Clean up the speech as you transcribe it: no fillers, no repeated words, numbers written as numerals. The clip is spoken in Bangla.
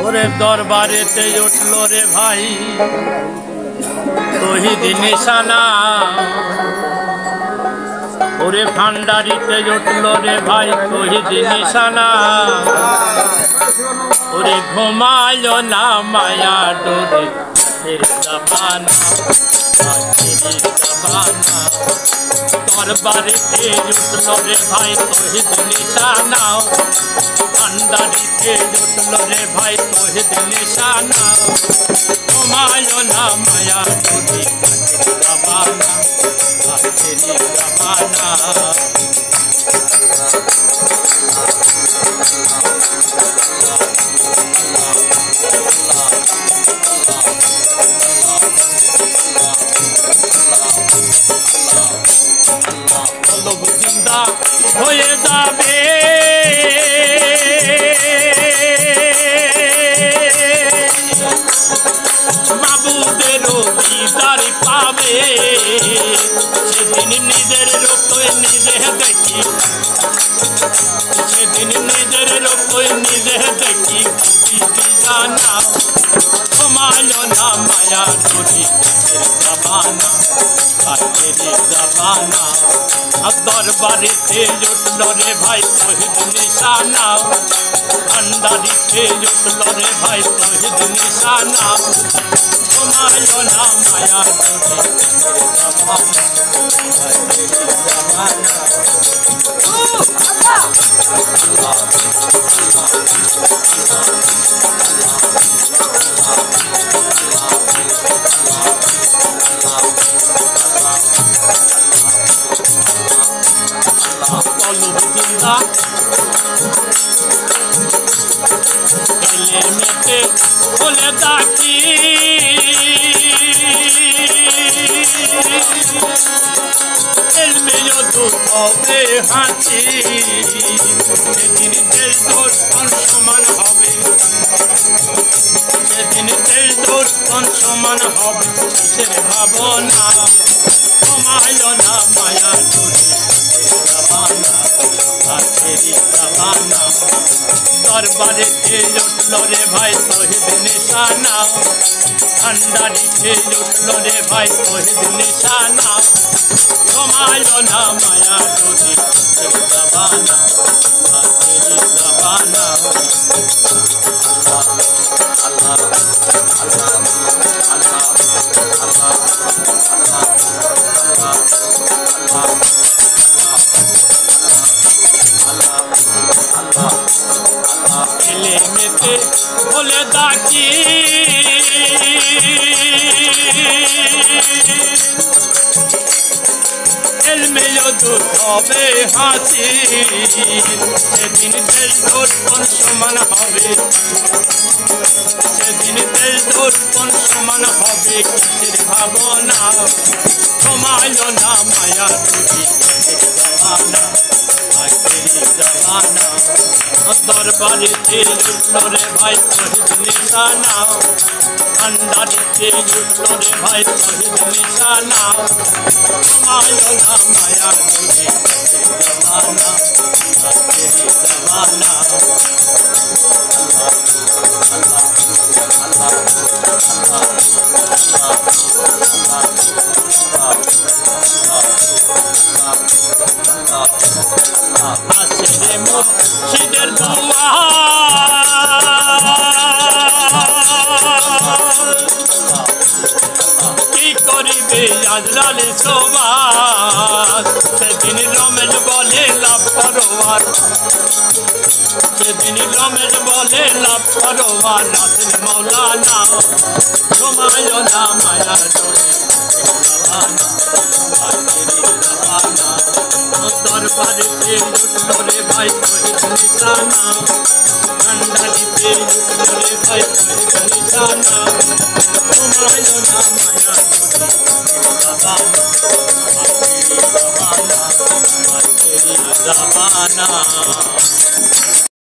ওরে দরবারেতে উঠল রে ভাই শহীদ নিশানা ওরে ভান্ডারিতে উঠল রে ভাই শহীদ নিশানা ওরে ঘুমাইলো না মায়া ডোরে জামানা জামানা দরবারেতে উঠল রে ভাই শহীদ নিশানা ভান্ডারিতে উঠল রে ভাই শহীদ নিশানা ঘুমাইলো না মায়া ডোরে জামানা জামানা জিন্দা হয়ে যাবে মাবুদেরও দিদার পাবে সেদিন নিজের রূপে নিজে দেখি সেদিন নিজের রূপে নিজে দেখি জানা ঘুমাইলো না মায়া ডোরে জামানা জামানা দরবারেতে উঠল রে ভাই শহীদ নিশানা ভান্ডারিতে উঠল রে ভাই শহীদ নিশানা ঘুমাইলো না মায়া ডোরে জামানা জামানা জিন্দা এলে মেতে বলে ডাকি এলমে যদু হবে হাসি সেদিন দেশ দর্শন সমান হবে সেদিন দেশ দর্শন সমান হবে সে ভাবনা ঘুমাইলো না মায়া ডোরে জামানা জামানা দরবারেতে উঠল রে ভাই শহীদ নিশানা ভান্ডারিতে উঠল রে ভাই শহীদ নিশানা ঘুমাইলো না মায়া ডোরে জামানা জামানা আল্লাহ আল্লাহ আল্লাহ আল্লাহ এলে মেতে বলে ডাকি এলমে যদু হবে হাসি সেদিন দেশ দর্শন সমান হবে সেদিন দেশ দর্শন সমান হবে কিসের ভাবনা ঘুমাইলো না মায়া ডোরে জামানা জামানা দরবারেতে উঠল রে ভাই শহীদ নিশানা ভান্ডারিতে উঠল রে ভাই শহীদ নিশানা ঘুমাইলো না মায়া ডোরে জামানা জামানা আসরে মুর্শিদের কি করিবে আজরালে সবার সেদিন রমেশ বলে লাভ করোয়ার সেদিন রমেশ বলে লাভ করোয়ার রাতের মৌলানা ঘুমাইলো না মায়া ডোরে জামানা জামানা দরবারেতে উঠল রে ভাই শহীদ নিশানা ভান্ডারিতে উঠল রে ভাই শহীদ নিশানা ঘুমাইলো না মায়া ডোরে জামানা জামানা জামানা